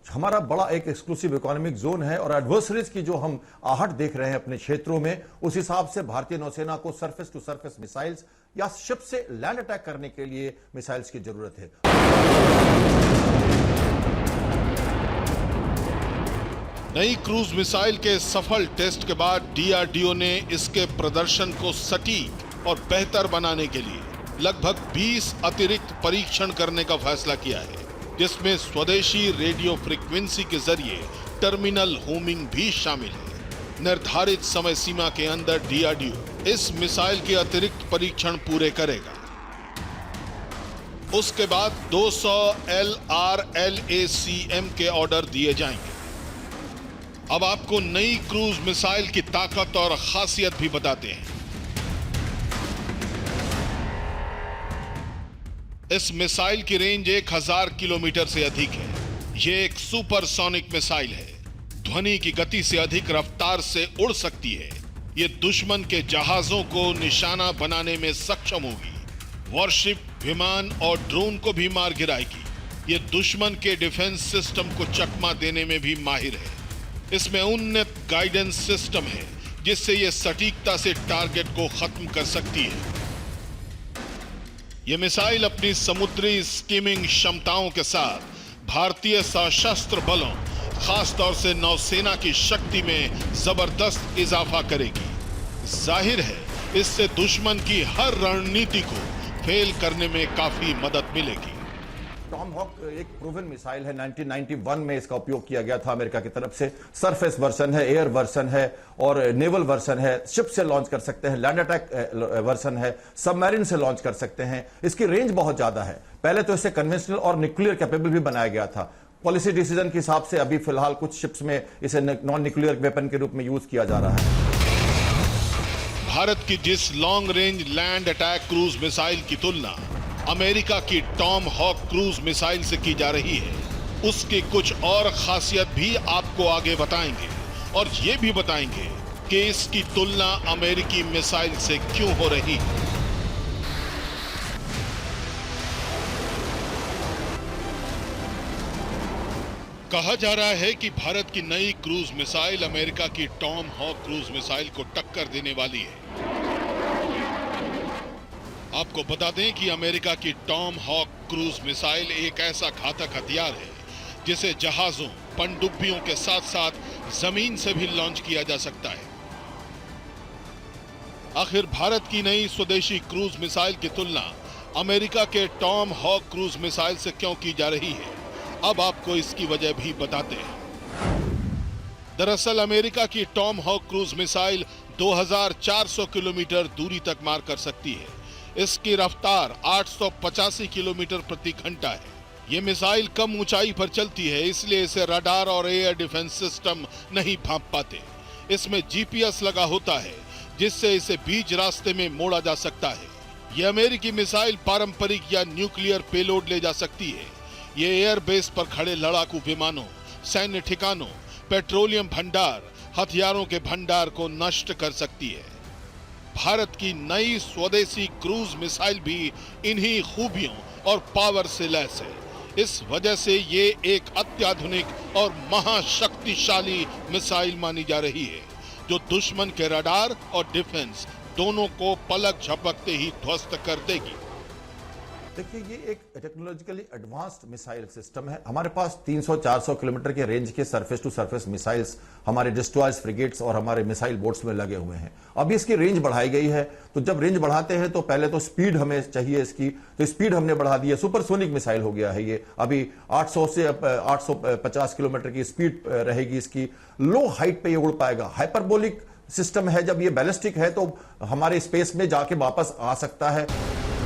हमारा बड़ा एक एक्सक्लूसिव इकोनॉमिक जोन है और एडवर्सरीज की जो हम आहट देख रहे हैं अपने क्षेत्रों में, उस हिसाब से भारतीय नौसेना को सरफेस टू सरफेस मिसाइल्स या शिप से लैंड अटैक करने के लिए मिसाइल्स की जरूरत है। नई क्रूज मिसाइल के सफल टेस्ट के बाद डीआरडीओ ने इसके प्रदर्शन को सटीक और बेहतर बनाने के लिए लगभग 20 अतिरिक्त परीक्षण करने का फैसला किया है, जिसमें स्वदेशी रेडियो फ्रीक्वेंसी के जरिए टर्मिनल होमिंग भी शामिल है। निर्धारित समय सीमा के अंदर डीआरडीओ इस मिसाइल के अतिरिक्त परीक्षण पूरे करेगा। उसके बाद 200 LRLACM के ऑर्डर दिए जाएंगे। अब आपको नई क्रूज मिसाइल की ताकत और खासियत भी बताते हैं। इस मिसाइल की रेंज 1000 किलोमीटर से अधिक है। यह एक सुपरसोनिक मिसाइल है। ध्वनि की गति से अधिक रफ्तार से उड़ सकती है। यह दुश्मन के जहाजों को निशाना बनाने में सक्षम होगी। वॉरशिप, विमान और ड्रोन को भी मार गिराएगी। यह दुश्मन के डिफेंस सिस्टम को चकमा देने में भी माहिर है। इसमें उन्नत गाइडेंस सिस्टम है, जिससे यह सटीकता से टारगेट को खत्म कर सकती है। यह मिसाइल अपनी समुद्री स्कीमिंग क्षमताओं के साथ भारतीय सशस्त्र बलों, खासतौर से नौसेना की शक्ति में जबरदस्त इजाफा करेगी। जाहिर है, इससे दुश्मन की हर रणनीति को फेल करने में काफी मदद मिलेगी। टॉमहॉक एक प्रूवन मिसाइल है। 1991 में इसका उपयोग किया गया था अमेरिका की तरफ से। सरफेस वर्जन है, एयर वर्जन है और नेवल वर्जन है। शिप से लॉन्च कर सकते हैं, लैंड अटैक वर्जन है, सबमरीन से लॉन्च कर सकते हैं। इसकी रेंज बहुत ज्यादा है। पहले तो इसे कन्वेंशनल और न्यूक्लियर कैपेबल भी बनाया गया था। पॉलिसी डिसीजन के हिसाब से अभी फिलहाल कुछ शिप्स में इसे नॉन न्यूक्लियर वेपन के रूप में यूज किया जा रहा है। भारत की जिस long range land attack cruise missile की तुलना अमेरिका की टॉम हॉक क्रूज मिसाइल से की जा रही है, उसकी कुछ और खासियत भी आपको आगे बताएंगे और ये भी बताएंगे कि इसकी तुलना अमेरिकी मिसाइल से क्यों हो रही है। कहा जा रहा है कि भारत की नई क्रूज मिसाइल अमेरिका की टॉम हॉक क्रूज मिसाइल को टक्कर देने वाली है। आपको बता दें कि अमेरिका की टॉम हॉक क्रूज मिसाइल एक ऐसा घातक हथियार है जिसे जहाजों, पनडुब्बियों के साथ साथ जमीन से भी लॉन्च किया जा सकता है। आखिर भारत की नई स्वदेशी क्रूज मिसाइल की तुलना अमेरिका के टॉम हॉक क्रूज मिसाइल से क्यों की जा रही है, अब आपको इसकी वजह भी बताते हैं। दरअसल अमेरिका की Tomahawk cruise missile 2400 kilometre दूरी तक मार कर सकती है। इसकी रफ्तार 885 किलोमीटर प्रति घंटा है। यह मिसाइल कम ऊंचाई पर चलती है, इसलिए इसे रडार और एयर डिफेंस सिस्टम नहीं भांप पाते। इसमें जीपीएस लगा होता है, जिससे इसे बीच रास्ते में मोड़ा जा सकता है। यह अमेरिकी मिसाइल पारंपरिक या न्यूक्लियर पेलोड ले जा सकती है। यह एयरबेस पर खड़े लड़ाकू विमानों, सैन्य ठिकानों, पेट्रोलियम भंडार, हथियारों के भंडार को नष्ट कर सकती है। भारत की नई स्वदेशी क्रूज मिसाइल भी इन्हीं खूबियों और पावर से लैस है। इस वजह से ये एक अत्याधुनिक और महाशक्तिशाली मिसाइल मानी जा रही है, जो दुश्मन के रडार और डिफेंस दोनों को पलक झपकते ही ध्वस्त कर देगी। देखिए, ये एक टेक्नोलॉजिकली एडवांस्ड मिसाइल सिस्टम है। हमारे पास 300-400 किलोमीटर के रेंज के सरफेस टू सरफेस मिसाइल्स हमारे डिस्ट्रॉयर्स, फ्रिगेट्स और हमारे मिसाइल बोट्स में लगे हुए हैं। अभी इसकी रेंज बढ़ाई गई है, तो जब रेंज बढ़ाते हैं तो पहले तो स्पीड हमें चाहिए इसकी, तो स्पीड हमने बढ़ा दी है। सुपरसोनिक मिसाइल हो गया है ये। अभी 800 से 850 किलोमीटर की स्पीड रहेगी इसकी। लो हाइट पे ये उड़ पाएगा। हाइपरबोलिक सिस्टम है। जब ये बैलिस्टिक है तो हमारे स्पेस में जाके वापस आ सकता है।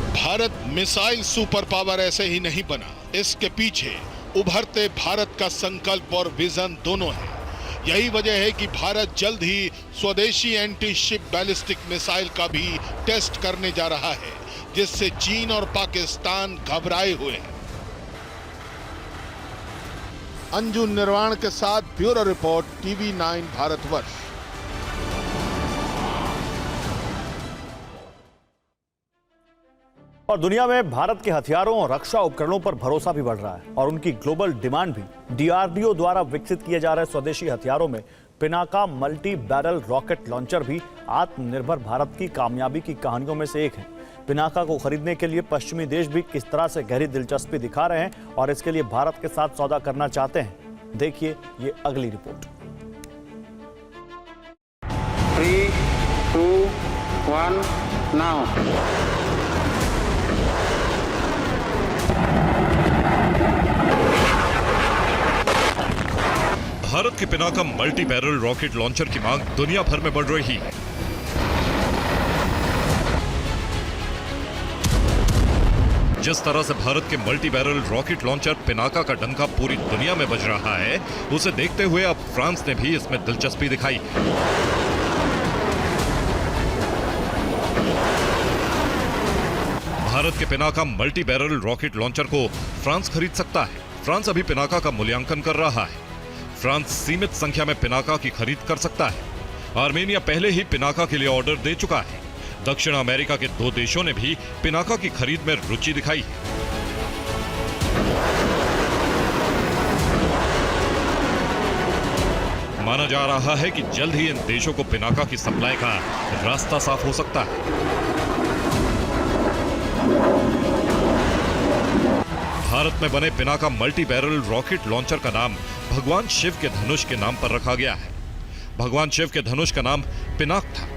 भारत मिसाइल सुपर पावर ऐसे ही नहीं बना। इसके पीछे उभरते भारत का संकल्प और विजन दोनों है। यही वजह है कि भारत जल्द ही स्वदेशी एंटी शिप बैलिस्टिक मिसाइल का भी टेस्ट करने जा रहा है, जिससे चीन और पाकिस्तान घबराए हुए हैं। अंजू निर्वाण के साथ ब्यूरो रिपोर्ट, TV9 भारतवर्ष। और दुनिया में भारत के हथियारों और रक्षा उपकरणों पर भरोसा भी बढ़ रहा है और उनकी ग्लोबल डिमांड भी। डीआरडीओ द्वारा विकसित किए जा रहे स्वदेशी हथियारों में Pinaka multi barrel rocket launcher भी आत्मनिर्भर भारत की कामयाबी की कहानियों में से एक है। पिनाका को खरीदने के लिए पश्चिमी देश भी किस तरह से गहरी दिलचस्पी दिखा रहे हैं और इसके लिए भारत के साथ सौदा करना चाहते हैं, देखिए ये अगली रिपोर्ट। 3, 2, 1 now। भारत के Pinaka multi barrel rocket launcher की मांग दुनिया भर में बढ़ रही है। जिस तरह से भारत के multi barrel rocket launcher Pinaka का डंका पूरी दुनिया में बज रहा है, उसे देखते हुए अब फ्रांस ने भी इसमें दिलचस्पी दिखाई। भारत के Pinaka multi barrel rocket launcher को फ्रांस खरीद सकता है। फ्रांस अभी पिनाका का मूल्यांकन कर रहा है। फ्रांस सीमित संख्या में पिनाका की खरीद कर सकता है। आर्मेनिया पहले ही पिनाका के लिए ऑर्डर दे चुका है। दक्षिण अमेरिका के 2 देशों ने भी पिनाका की खरीद में रुचि दिखाई है। माना जा रहा है कि जल्द ही इन देशों को पिनाका की सप्लाई का रास्ता साफ हो सकता है। भारत में बने Pinaka multi barrel rocket launcher का नाम भगवान शिव के धनुष के नाम पर रखा गया है। भगवान शिव के धनुष का नाम पिनाक था।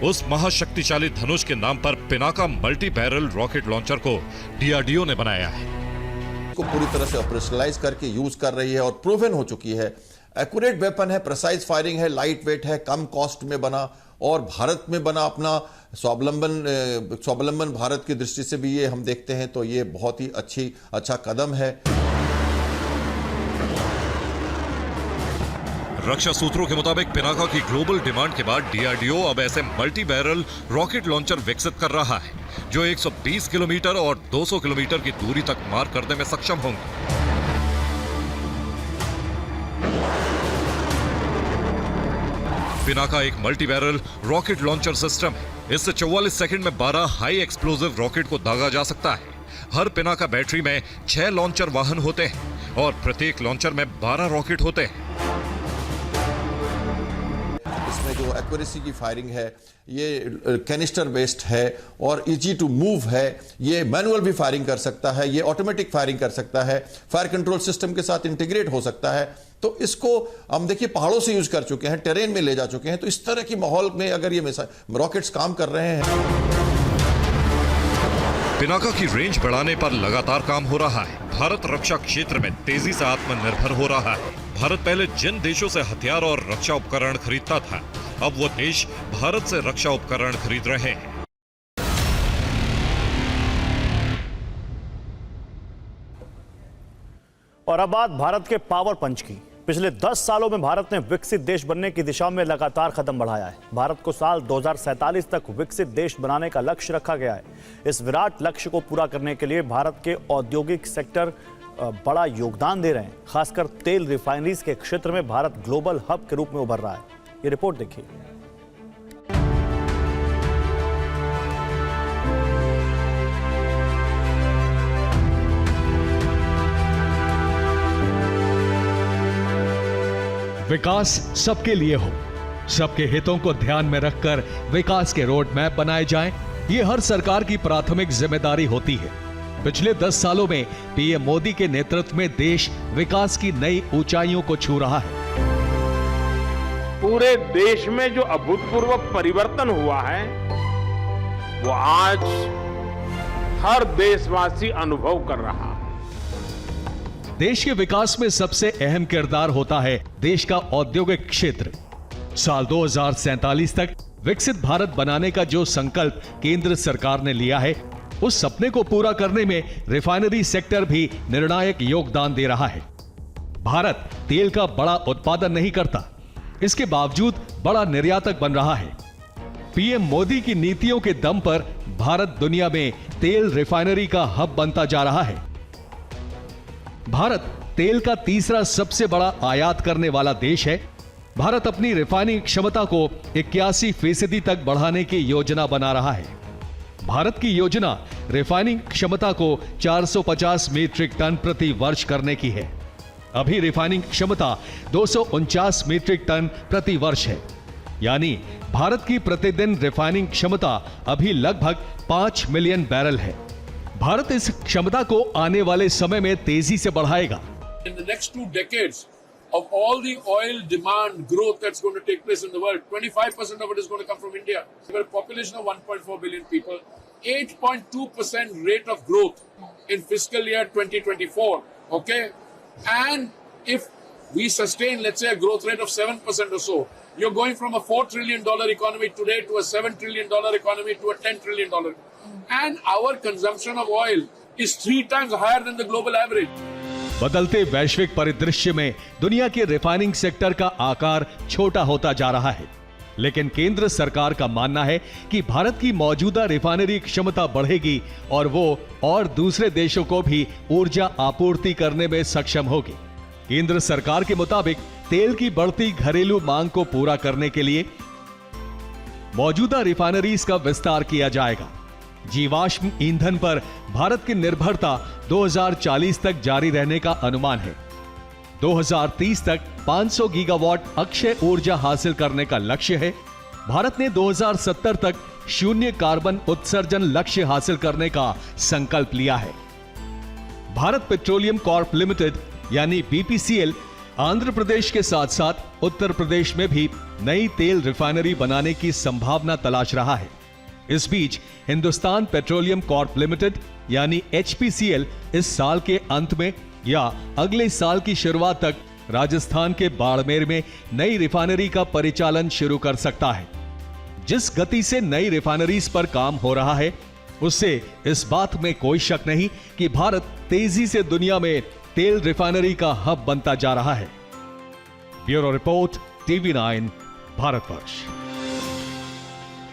उस महाशक्तिशाली धनुष के नाम पर Pinaka multi barrel rocket launcher को डीआरडीओ ने बनाया है। को पूरी तरह से ऑपरेशनलाइज करके यूज कर रही है और प्रूवन हो चुकी है। एक्यूरेट वेपन है, प्रिसाइज फायरिंग है, लाइट वेट है, कम कॉस्ट में बना और भारत में बना। अपना स्वावलंबन भारत की दृष्टि से भी ये हम देखते हैं तो ये बहुत ही अच्छा कदम है। रक्षा सूत्रों के मुताबिक पिनाका की ग्लोबल डिमांड के बाद डीआरडीओ अब ऐसे मल्टी बैरल रॉकेट लॉन्चर विकसित कर रहा है जो 120 किलोमीटर और 200 किलोमीटर की दूरी तक मार करने में सक्षम होंगे। पिनाका एक multi barrel rocket launcher system है। इससे 44 सेकंड में 12 हाई एक्सप्लोसिव रॉकेट को दागा जा सकता है। हर पिनाका बैटरी में 6 लॉन्चर वाहन होते हैं और प्रत्येक लॉन्चर में 12 रॉकेट होते हैं। इसमें जो एक्यूरेसी की फायरिंग है ये कैनिस्टर बेस्ड है और इजी टू मूव है। ये मैनुअल भी फायरिंग कर सकता है, ये ऑटोमेटिक फायरिंग कर सकता है, फायर कंट्रोल सिस्टम के साथ इंटीग्रेट हो सकता है। तो इसको हम देखिए पहाड़ों से यूज कर चुके हैं, टेरेन में ले जा चुके हैं। तो इस तरह की माहौल में अगर ये रॉकेट्स काम कर रहे हैं। पिनाका की रेंज बढ़ाने पर लगातार काम हो रहा है। भारत रक्षा क्षेत्र में तेजी से आत्मनिर्भर हो रहा है। भारत पहले जिन देशों से हथियार और रक्षा उपकरण खरीदता था, अब वो देश भारत से रक्षा उपकरण खरीद रहे हैं। और अब बात भारत के पावर पंच की। पिछले 10 सालों में भारत ने विकसित देश बनने की दिशा में लगातार कदम बढ़ाया है। भारत को साल 2047 तक विकसित देश बनाने का लक्ष्य रखा गया है। इस विराट लक्ष्य को पूरा करने के लिए भारत के औद्योगिक सेक्टर बड़ा योगदान दे रहे हैं। खासकर तेल रिफाइनरीज के क्षेत्र में भारत ग्लोबल हब के रूप में उभर रहा है। ये रिपोर्ट देखिए। विकास सबके लिए हो, सबके हितों को ध्यान में रखकर विकास के रोड मैप बनाए जाएं, ये हर सरकार की प्राथमिक जिम्मेदारी होती है। पिछले 10 सालों में पीएम मोदी के नेतृत्व में देश विकास की नई ऊंचाइयों को छू रहा है। पूरे देश में जो अभूतपूर्व परिवर्तन हुआ है वो आज हर देशवासी अनुभव कर रहा है। देश के विकास में सबसे अहम किरदार होता है देश का औद्योगिक क्षेत्र। साल 2047 तक विकसित भारत बनाने का जो संकल्प केंद्र सरकार ने लिया है, उस सपने को पूरा करने में रिफाइनरी सेक्टर भी निर्णायक योगदान दे रहा है। भारत तेल का बड़ा उत्पादन नहीं करता, इसके बावजूद बड़ा निर्यातक बन रहा है। पीएम मोदी की नीतियों के दम पर भारत दुनिया में तेल रिफाइनरी का हब बनता जा रहा है। भारत तेल का तीसरा सबसे बड़ा आयात करने वाला देश है। भारत अपनी रिफाइनिंग क्षमता को 81% तक बढ़ाने की योजना बना रहा है। भारत की योजना रिफाइनिंग क्षमता को 450 मीट्रिक टन प्रति वर्ष करने की है। अभी रिफाइनिंग क्षमता 249 मीट्रिक टन प्रति वर्ष है, यानी भारत की प्रतिदिन रिफाइनिंग क्षमता अभी लगभग 5 मिलियन बैरल है। भारत इस क्षमता को आने वाले समय में तेजी से बढ़ाएगा। In the next 2 decades of all the oil demand growth that's going to take place in the world, 25% of it is going to come from India. We have a population of 1.4 billion people, 8.2% rate of growth in fiscal year 2024. Okay? And if we sustain, let's say, a growth rate of 7% or so, you're going from a $4 trillion economy today to a $7 trillion economy to a $10 trillion. And our consumption of oil is 3 times higher than the global average. बदलते वैश्विक परिदृश्य में दुनिया के refining sector का आकार छोटा होता जा रहा है, लेकिन केंद्र सरकार का मानना है कि भारत की मौजूदा रिफाइनरी क्षमता बढ़ेगी और वो और दूसरे देशों को भी ऊर्जा आपूर्ति करने में सक्षम होगी। केंद्र सरकार के मुताबिक तेल की बढ़ती घरेलू मांग को पूरा करने के लिए मौजूदा रिफाइनरीज का विस्तार किया जाएगा। जीवाश्म ईंधन पर भारत की निर्भरता 2040 तक जारी रहने का अनुमान है। 2030 तक 500 गीगावाट अक्षय ऊर्जा हासिल करने का लक्ष्य है। भारत ने 2070 तक शून्य कार्बन उत्सर्जन लक्ष्य हासिल करने का संकल्प लिया है। भारत पेट्रोलियम कॉर्प लिमिटेड यानी बीपीसीएल आंध्र प्रदेश के साथ साथ उत्तर प्रदेश में भी नई तेल रिफाइनरी बनाने की संभावना तलाश रहा है। इस बीच हिंदुस्तान पेट्रोलियम कॉर्प लिमिटेड यानी एचपीसीएल इस साल के अंत में या अगले साल की शुरुआत तक राजस्थान के बाड़मेर में नई रिफाइनरी का परिचालन शुरू कर सकता है। जिस गति से नई रिफाइनरीज पर काम हो रहा है, उससे इस बात में कोई शक नहीं कि भारत तेजी से दुनिया में तेल रिफाइनरी का हब बनता जा रहा है। Bureau report, TV9, Bharatvarsh.